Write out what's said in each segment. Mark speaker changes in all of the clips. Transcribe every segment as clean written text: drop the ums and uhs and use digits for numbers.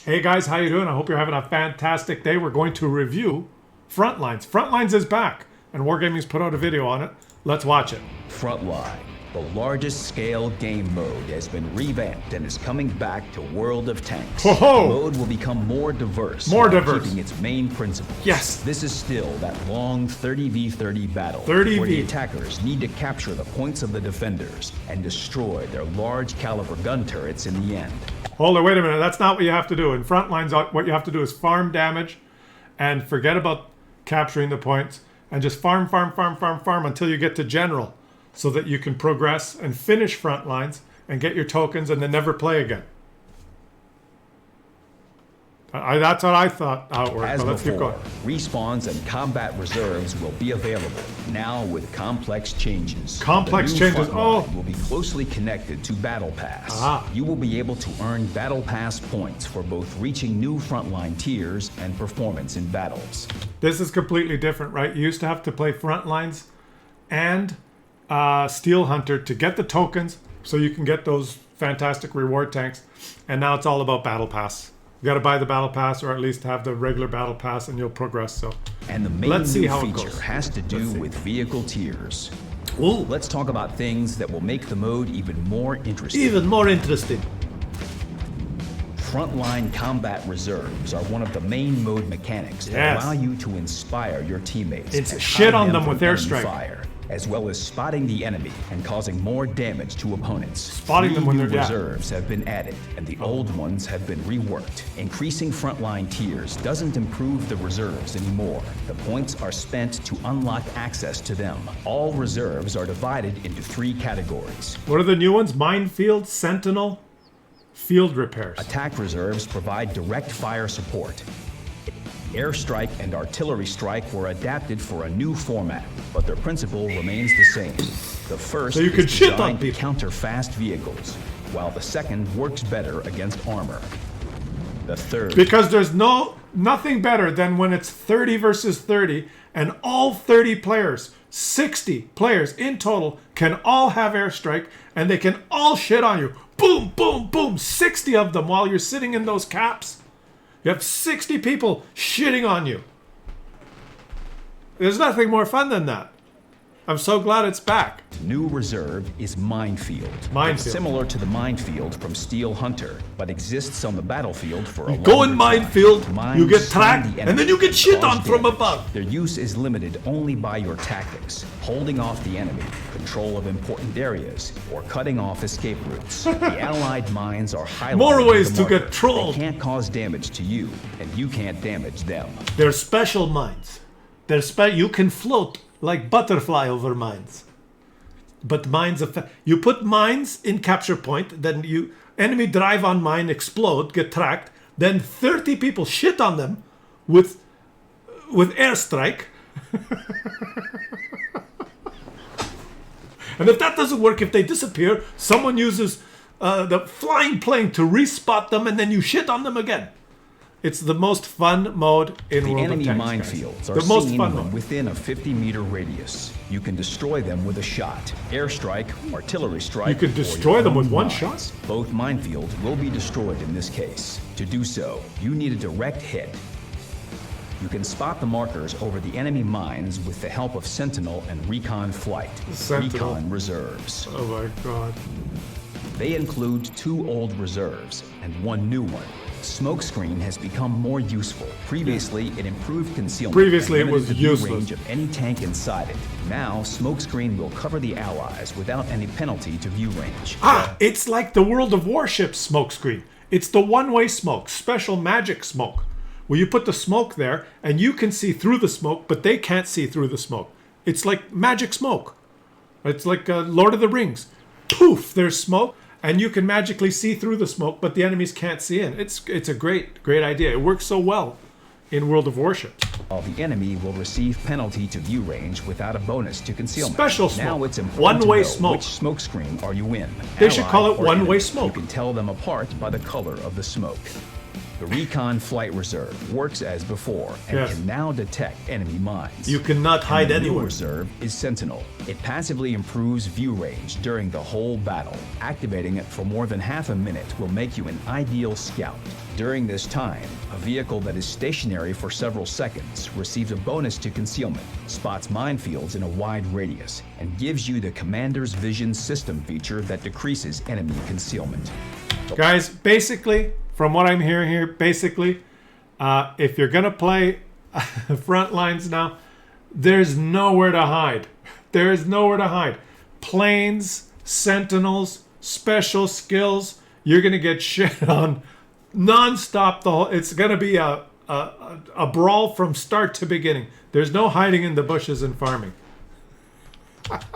Speaker 1: Hey guys, how you doing? I hope you're having a fantastic day. We're going to review Frontlines. Frontlines is back, and Wargaming's put out a video on it. Let's watch it.
Speaker 2: Frontline, the largest scale game mode, has been revamped and is coming back to World of Tanks.
Speaker 1: Ho-ho!
Speaker 2: The mode will become more diverse, keeping its main principles.
Speaker 1: Yes.
Speaker 2: This is still that long 30v30 battle,
Speaker 1: 30v.
Speaker 2: where the attackers need to capture the points of the defenders and destroy their large caliber gun turrets in the end.
Speaker 1: Hold it, wait a minute. That's not what you have to do. In Frontlines, what you have to do is farm damage and forget about capturing the points and just farm until you get to General so that you can progress and finish Frontlines and get your tokens and then never play again. That's what I thought how it worked.
Speaker 2: As
Speaker 1: Let's keep
Speaker 2: before,
Speaker 1: going.
Speaker 2: respawns and combat reserves will be available, now with complex changes.
Speaker 1: Complex
Speaker 2: The new
Speaker 1: changes,
Speaker 2: Frontline will be closely connected to Battle Pass.
Speaker 1: Ah.
Speaker 2: You will be able to earn Battle Pass points for both reaching new Frontline tiers and performance in battles.
Speaker 1: This is completely different, right? You used to have to play Frontlines and Steel Hunter to get the tokens so you can get those fantastic reward tanks. And now it's all about Battle Pass. You got to buy the Battle Pass or at least have the regular Battle Pass and you'll progress. So
Speaker 2: And the main
Speaker 1: let's see
Speaker 2: new
Speaker 1: how it
Speaker 2: feature
Speaker 1: goes.
Speaker 2: has to do with vehicle tiers.
Speaker 1: Ooh.
Speaker 2: Let's talk about things that will make the mode even more interesting.
Speaker 3: Even more interesting.
Speaker 2: Frontline combat reserves are one of the main mode mechanics that
Speaker 1: Yes.
Speaker 2: allow you to inspire your teammates.
Speaker 1: It's
Speaker 2: and
Speaker 1: shit
Speaker 2: hide
Speaker 1: on them
Speaker 2: from
Speaker 1: with
Speaker 2: enemy
Speaker 1: airstrike.
Speaker 2: fire, as well as spotting the enemy and causing more damage to opponents.
Speaker 1: Spotting them when
Speaker 2: New
Speaker 1: they're- yeah.
Speaker 2: reserves have been added, and the old ones have been reworked. Increasing frontline tiers doesn't improve the reserves anymore. The points are spent to unlock access to them. All reserves are divided into 3 categories.
Speaker 1: What are the new ones? Minefield, Sentinel, Field Repairs.
Speaker 2: Attack reserves provide direct fire support. Airstrike and artillery strike were adapted for a new format, but their principle remains the same. The first
Speaker 1: So you
Speaker 2: is
Speaker 1: can shit on
Speaker 2: designed to
Speaker 1: people.
Speaker 2: counter fast vehicles, while the second works better against armor. The third
Speaker 1: Because there's nothing better than when it's 30 versus 30 and all 30 players, 60 players in total, can all have airstrike and they can all shit on you. Boom, boom, boom, 60 of them while you're sitting in those caps. You have 60 people shitting on you. There's nothing more fun than that. I'm so glad it's back.
Speaker 2: new reserve is Minefield.
Speaker 1: Minefield.
Speaker 2: It's similar to the Minefield from Steel Hunter, but exists on the battlefield for a
Speaker 3: Go in
Speaker 2: longer time.
Speaker 3: Minefield,
Speaker 2: Mines
Speaker 3: you get
Speaker 2: stun
Speaker 3: tracked,
Speaker 2: the
Speaker 3: and
Speaker 2: enemy
Speaker 3: then you get shit
Speaker 2: cause
Speaker 3: on from
Speaker 2: damage.
Speaker 3: above.
Speaker 2: Their use is limited only by your tactics, holding off the enemy, control of important areas, or cutting off escape routes. The allied mines are highlighted
Speaker 3: More
Speaker 2: with
Speaker 3: ways
Speaker 2: the
Speaker 3: to
Speaker 2: marker.
Speaker 3: get trolled.
Speaker 2: They can't cause damage to you, and you can't damage them.
Speaker 3: They're special mines. You can float like butterfly over mines. But mines, you put mines in capture point, then enemy drive on mine, explode, get tracked, then 30 people shit on them with airstrike. And if that doesn't work, if they disappear, someone uses the flying plane to respot them, and then you shit on them again. It's the most fun mode in
Speaker 2: The
Speaker 3: World of
Speaker 2: enemy
Speaker 3: Tanks,
Speaker 2: minefields
Speaker 3: guys.
Speaker 2: are
Speaker 3: The most
Speaker 2: seen
Speaker 3: fun
Speaker 2: when
Speaker 3: mode.
Speaker 2: within a 50-meter radius. You can destroy them with a shot. Airstrike, artillery strike,
Speaker 1: You could
Speaker 2: or
Speaker 1: destroy
Speaker 2: your
Speaker 1: them
Speaker 2: own
Speaker 1: with one
Speaker 2: mines.
Speaker 1: shot?
Speaker 2: Both minefields will be destroyed in this case. To do so, you need a direct hit. You can spot the markers over the enemy mines with the help of Sentinel and Recon Flight.
Speaker 1: Sentinel.
Speaker 2: Recon reserves.
Speaker 1: Oh my god.
Speaker 2: They include 2 old reserves and 1 new one. Smokescreen has become more useful. Previously, it improved concealment.
Speaker 1: Previously,
Speaker 2: and
Speaker 1: it was
Speaker 2: limited the view
Speaker 1: useless.
Speaker 2: range of any tank inside it. Now, Smokescreen will cover the allies without any penalty to view range.
Speaker 1: It's like the World of Warships smoke screen. It's the one-way smoke, special magic smoke, where you put the smoke there and you can see through the smoke, but they can't see through the smoke. It's like magic smoke. It's like Lord of the Rings. Poof, there's smoke, and you can magically see through the smoke, but the enemies can't see in. It's a great idea. It works so well in World of Warships.
Speaker 2: While the enemy will receive penalty to view range without a bonus to concealment.
Speaker 1: Special smoke.
Speaker 2: Now it's important
Speaker 1: One-way
Speaker 2: to know
Speaker 1: smoke.
Speaker 2: which smokescreen are you in.
Speaker 1: They should call it
Speaker 2: Allied or
Speaker 1: one-way
Speaker 2: enemy.
Speaker 1: smoke.
Speaker 2: You can tell them apart by the color of the smoke. The Recon Flight Reserve works as before and
Speaker 3: Yes.
Speaker 2: can now detect enemy mines.
Speaker 3: You cannot hide
Speaker 2: The new
Speaker 3: anywhere.
Speaker 2: reserve is Sentinel. It passively improves view range during the whole battle. Activating it for more than half a minute will make you an ideal scout. During this time, a vehicle that is stationary for several seconds receives a bonus to concealment, spots minefields in a wide radius, and gives you the Commander's Vision System feature that decreases enemy concealment.
Speaker 1: Guys, basically, from what I'm hearing here, basically, if you're going to play Frontlines now, there's nowhere to hide. There is nowhere to hide. Planes, sentinels, special skills, you're going to get shit on non-stop. It's going to be a brawl from start to beginning. There's no hiding in the bushes and farming.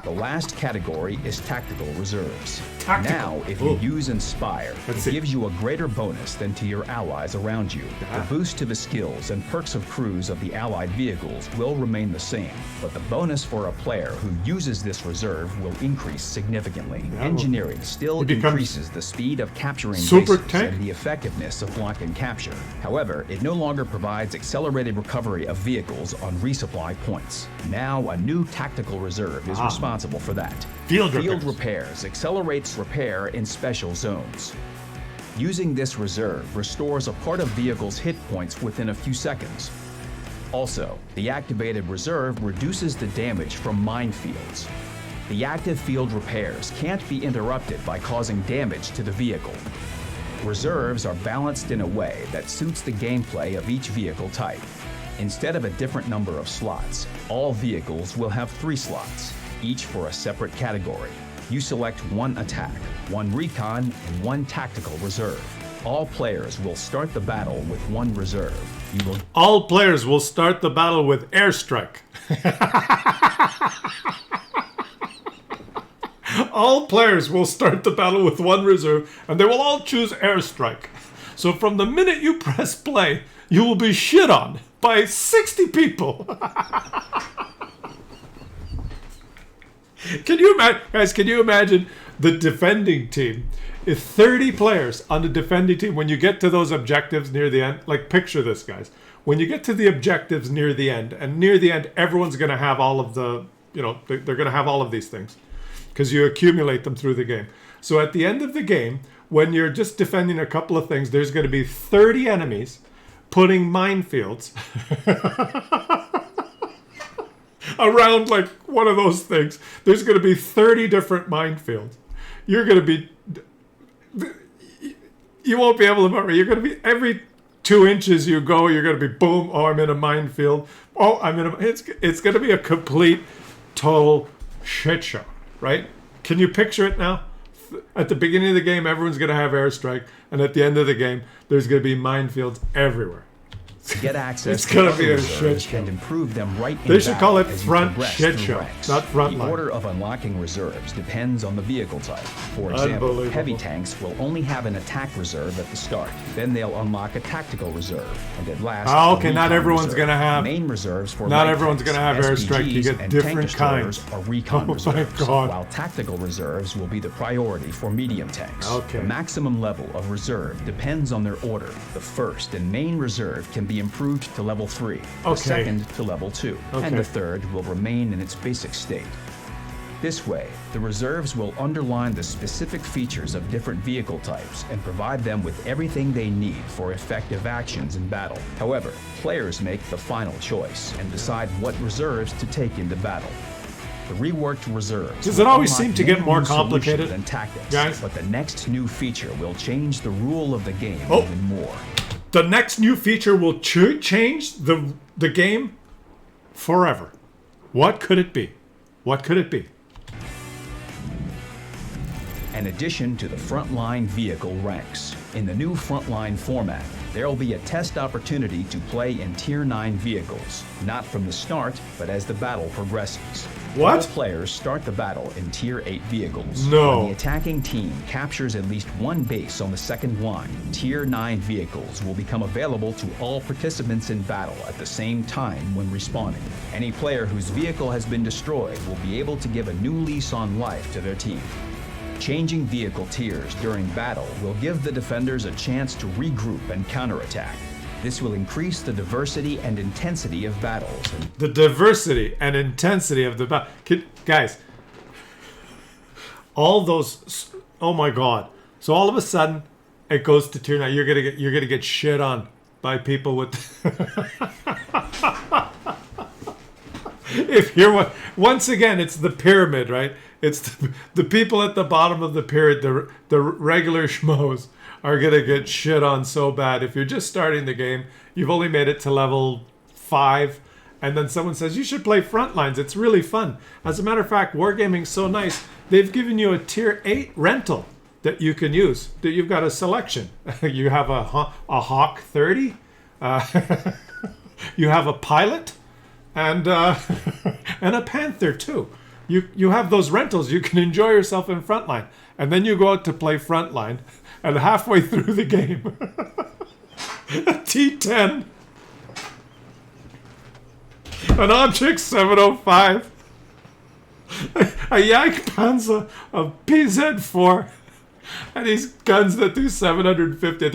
Speaker 2: The last category is Tactical Reserves.
Speaker 1: Tactical.
Speaker 2: Now, if you use Inspire,
Speaker 1: Let's
Speaker 2: it
Speaker 1: see.
Speaker 2: gives you a greater bonus than to your allies around you. The boost to the skills and perks of crews of the allied vehicles will remain the same, but the bonus for a player who uses this reserve will increase significantly. Engineering still
Speaker 1: It becomes
Speaker 2: increases the speed of capturing
Speaker 1: super
Speaker 2: bases
Speaker 1: tank?
Speaker 2: and the effectiveness of block and capture. However, it no longer provides accelerated recovery of vehicles on resupply points. Now, a new Tactical Reserve is responsible for that.
Speaker 1: Field
Speaker 2: repairs accelerates repair in special zones. Using this reserve restores a part of vehicle's hit points within a few seconds. Also, the activated reserve reduces the damage from minefields. The active field repairs can't be interrupted by causing damage to the vehicle. Reserves are balanced in a way that suits the gameplay of each vehicle type. Instead of a different number of slots, all vehicles will have 3 slots, each for a separate category. You select 1 attack, 1 recon, and 1 tactical reserve. All players will start the battle with 1 reserve. You will
Speaker 1: All players will start the battle with airstrike. All players will start the battle with 1 reserve, and they will all choose airstrike. So from the minute you press play, you will be shit on by 60 people. Can you imagine, guys? Can you imagine the defending team? If 30 players on the defending team, when you get to those objectives near the end, like picture this, guys. When you get to the objectives near the end, and near the end, everyone's going to have all of the, they're going to have all of these things because you accumulate them through the game. So at the end of the game, when you're just defending a couple of things, there's going to be 30 enemies putting minefields around like one of those things. There's going to be 30 different minefields. You're going to be, you won't be able to remember. You're going to be, every 2 inches you go, you're going to be, boom, oh, I'm in a minefield. Oh, it's going to be a complete, total shit show, right? Can you picture it now? At the beginning of the game, everyone's going to have airstrike, and at the end of the game, there's going to be minefields everywhere.
Speaker 2: to get access
Speaker 1: It's
Speaker 2: to
Speaker 1: gonna
Speaker 2: other
Speaker 1: be a
Speaker 2: reserves
Speaker 1: shit show.
Speaker 2: and improve them right in
Speaker 1: They should call it
Speaker 2: battle as you
Speaker 1: front
Speaker 2: progress
Speaker 1: shit
Speaker 2: through
Speaker 1: show,
Speaker 2: ranks.
Speaker 1: not Frontline.
Speaker 2: The order of unlocking reserves depends on the vehicle type. For example,
Speaker 1: Unbelievable.
Speaker 2: heavy tanks will only have an attack reserve at the start. Then they'll unlock a tactical reserve, and at last,
Speaker 1: Oh,
Speaker 2: a
Speaker 1: okay, not
Speaker 2: recon
Speaker 1: everyone's
Speaker 2: reserve.
Speaker 1: gonna have-
Speaker 2: Main reserves for
Speaker 1: not
Speaker 2: light
Speaker 1: everyone's
Speaker 2: tanks,
Speaker 1: gonna have airstrike. You
Speaker 2: SPGs,
Speaker 1: get
Speaker 2: and
Speaker 1: different
Speaker 2: tank destroyers
Speaker 1: kinds.
Speaker 2: Are recon
Speaker 1: Oh my
Speaker 2: reserves,
Speaker 1: God.
Speaker 2: while tactical reserves will be the priority for medium tanks.
Speaker 1: Okay.
Speaker 2: The maximum level of reserve depends on their order. The first and main reserve can be improved to level 3, the
Speaker 1: Okay.
Speaker 2: second to level 2, and
Speaker 1: Okay.
Speaker 2: the third will remain in its basic state. This way, the reserves will underline the specific features of different vehicle types and provide them with everything they need for effective actions in battle. However, players make the final choice and decide what reserves to take into battle. The reworked reserves
Speaker 1: Does
Speaker 2: will
Speaker 1: it always
Speaker 2: unlock
Speaker 1: seem to get
Speaker 2: many
Speaker 1: more
Speaker 2: new
Speaker 1: complicated,
Speaker 2: solutions and tactics,
Speaker 1: guys?
Speaker 2: but the next new feature will change the rule of the game
Speaker 1: Oh.
Speaker 2: even more.
Speaker 1: The next new feature will change the game forever. What could it be? What could it be?
Speaker 2: An addition to the Frontline vehicle ranks. In the new Frontline format, there will be a test opportunity to play in Tier 9 vehicles, not from the start, but as the battle progresses.
Speaker 1: What?
Speaker 2: All players start the battle in Tier 8 vehicles.
Speaker 1: No.
Speaker 2: When the attacking team captures at least one base on the second line, Tier 9 vehicles will become available to all participants in battle at the same time when respawning. Any player whose vehicle has been destroyed will be able to give a new lease on life to their team. Changing vehicle tiers during battle will give the defenders a chance to regroup and counterattack. This will increase the diversity and intensity of battles.
Speaker 1: The diversity and intensity of the battle. Guys, all those, oh my God. So all of a sudden, it goes to tier 9. You're gonna get shit on by people with if you're once again, it's the pyramid, right? It's the people at the bottom of the pyramid, the regular schmoes are gonna get shit on so bad. If you're just starting the game, you've only made it to level 5, and then someone says you should play Frontlines. It's really fun. As a matter of fact, Wargaming's so nice. They've given you a tier 8 rental that you can use. That you've got a selection. You have a Hawk 30. You have a pilot, and and a Panther too. You have those rentals. You can enjoy yourself in Frontline, and then you go out to play Frontline, and halfway through the game, a T10, an Object 705, a Yak Panzer, a PZ4, and these guns that do 750.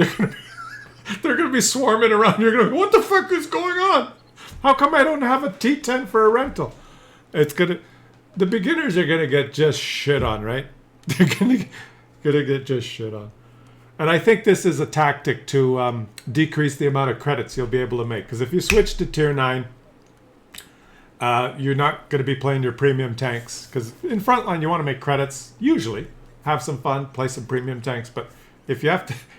Speaker 1: They're gonna be swarming around. You're gonna go, what the fuck is going on? How come I don't have a T10 for a rental? The beginners are gonna get just shit on, right? They're gonna get just shit on. And I think this is a tactic to decrease the amount of credits you'll be able to make. Because if you switch to tier 9, you're not going to be playing your premium tanks. Because in Frontline, you want to make credits, usually. Have some fun, play some premium tanks. But if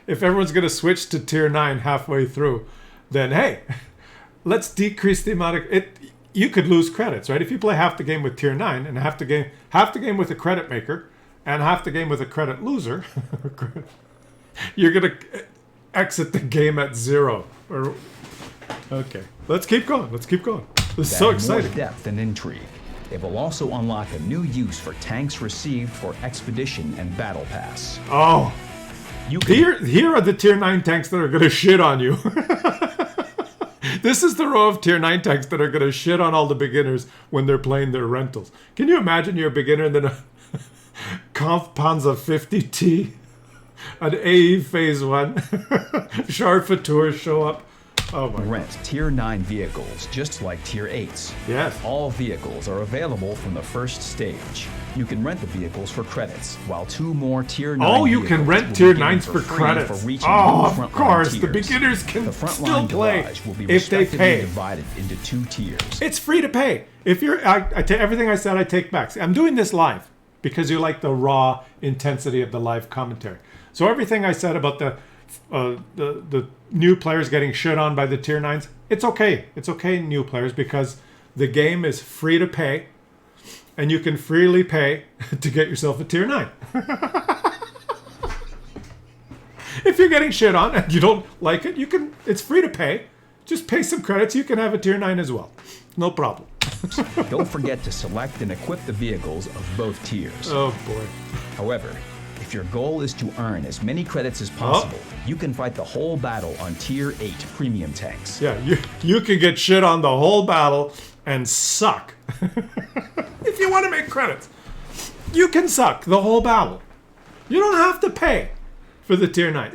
Speaker 1: everyone's going to switch to tier 9 halfway through, then hey, let's decrease the amount of it. You could lose credits, right? If you play half the game with tier 9 and half the game with a credit maker and half the game with a credit loser, you're going to exit the game at 0. Okay, let's keep going. This is so exciting.
Speaker 2: More depth and intrigue. It will also unlock a new use for tanks received for Expedition and Battle Pass.
Speaker 1: Oh, here are the tier 9 tanks that are going to shit on you. This is the row of tier 9 tanks that are going to shit on all the beginners when they're playing their rentals. Can you imagine you're a beginner and then a Kampfpanzer 50T, an AE Phase 1, Charfateur show up. Oh my
Speaker 2: Rent
Speaker 1: God.
Speaker 2: tier 9 vehicles just like tier 8s.
Speaker 1: Yes.
Speaker 2: All vehicles are available from the first stage. You can rent the vehicles for credits, while 2 more tier 9
Speaker 1: Oh, you can rent tier 9s for credits.
Speaker 2: For reaching
Speaker 1: oh,
Speaker 2: new
Speaker 1: of course.
Speaker 2: tiers.
Speaker 1: The beginners can
Speaker 2: the
Speaker 1: still play
Speaker 2: will be
Speaker 1: if they pay.
Speaker 2: Divided into 2 tiers.
Speaker 1: It's free to pay. If you're, everything I said, I take back. See, I'm doing this live because you like the raw intensity of the live commentary. So everything I said about the new players getting shit on by the tier 9s, it's okay. It's okay, new players, because the game is free to pay, and you can freely pay to get yourself a tier 9. If you're getting shit on and you don't like it, it's free to pay. Just pay some credits, you can have a tier 9 as well. No problem.
Speaker 2: Don't forget to select and equip the vehicles of both tiers.
Speaker 1: Oh boy.
Speaker 2: However, if your goal is to earn as many credits as possible, you can fight the whole battle on tier 8 premium tanks.
Speaker 1: Yeah, you can get shit on the whole battle and suck. If you want to make credits, you can suck the whole battle. You don't have to pay for the tier 9.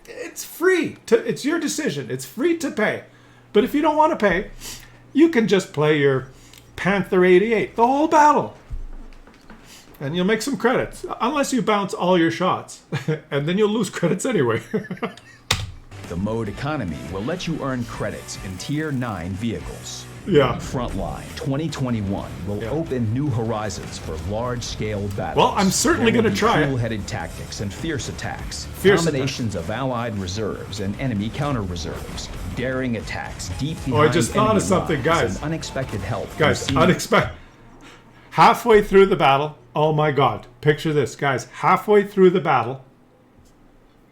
Speaker 1: It's free. It's your decision. It's free to pay. But if you don't want to pay, you can just play your Panther 88 the whole battle. And you'll make some credits, unless you bounce all your shots, and then you'll lose credits anyway.
Speaker 2: The mode economy will let you earn credits in tier 9 vehicles.
Speaker 1: Yeah.
Speaker 2: Frontline 2021 will open new horizons for large-scale battles.
Speaker 1: Well, I'm certainly going to try it.
Speaker 2: Cool-headed tactics and fierce attacks.
Speaker 1: Fierce
Speaker 2: combinations of allied reserves and enemy counter-reserves. Daring attacks deep behind
Speaker 1: Oh, I just thought of
Speaker 2: enemy
Speaker 1: something,
Speaker 2: lines
Speaker 1: guys.
Speaker 2: and unexpected help.
Speaker 1: Guys,
Speaker 2: from
Speaker 1: unexpected. Halfway through the battle, oh my God, picture this, guys. Halfway through the battle,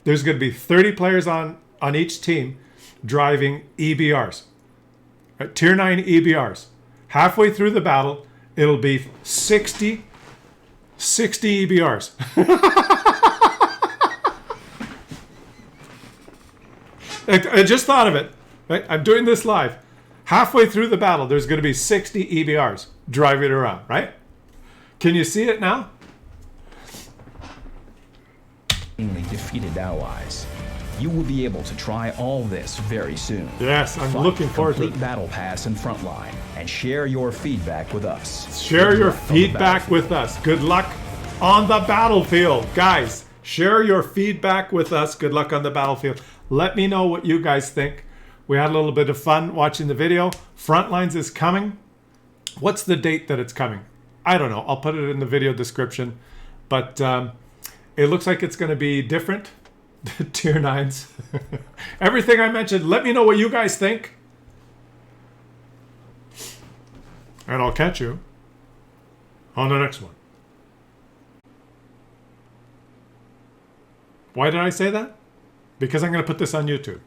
Speaker 1: there's going to be 30 players on each team driving EBRs. Tier 9 EBRs. Halfway through the battle, it'll be 60 EBRs. I just thought of it. Right? I'm doing this live. Halfway through the battle, there's going to be 60 EBRs driving around, right? Can you see it now?
Speaker 2: defeated allies. You will be able to try all this very soon.
Speaker 1: Yes, I'm
Speaker 2: Find
Speaker 1: looking
Speaker 2: the
Speaker 1: forward to
Speaker 2: complete
Speaker 1: it.
Speaker 2: battle pass and Frontline, and share your feedback with us.
Speaker 1: Share
Speaker 2: Good
Speaker 1: your
Speaker 2: luck on the
Speaker 1: feedback
Speaker 2: battlefield.
Speaker 1: with us. Good luck on the battlefield. Guys, share your feedback with us. Good luck on the battlefield. Let me know what you guys think. We had a little bit of fun watching the video. Frontlines is coming. What's the date that it's coming? I don't know. I'll put it in the video description. But it looks like it's going to be different. Tier 9s. Everything I mentioned. Let me know what you guys think. And I'll catch you on the next one. Why did I say that? Because I'm going to put this on YouTube.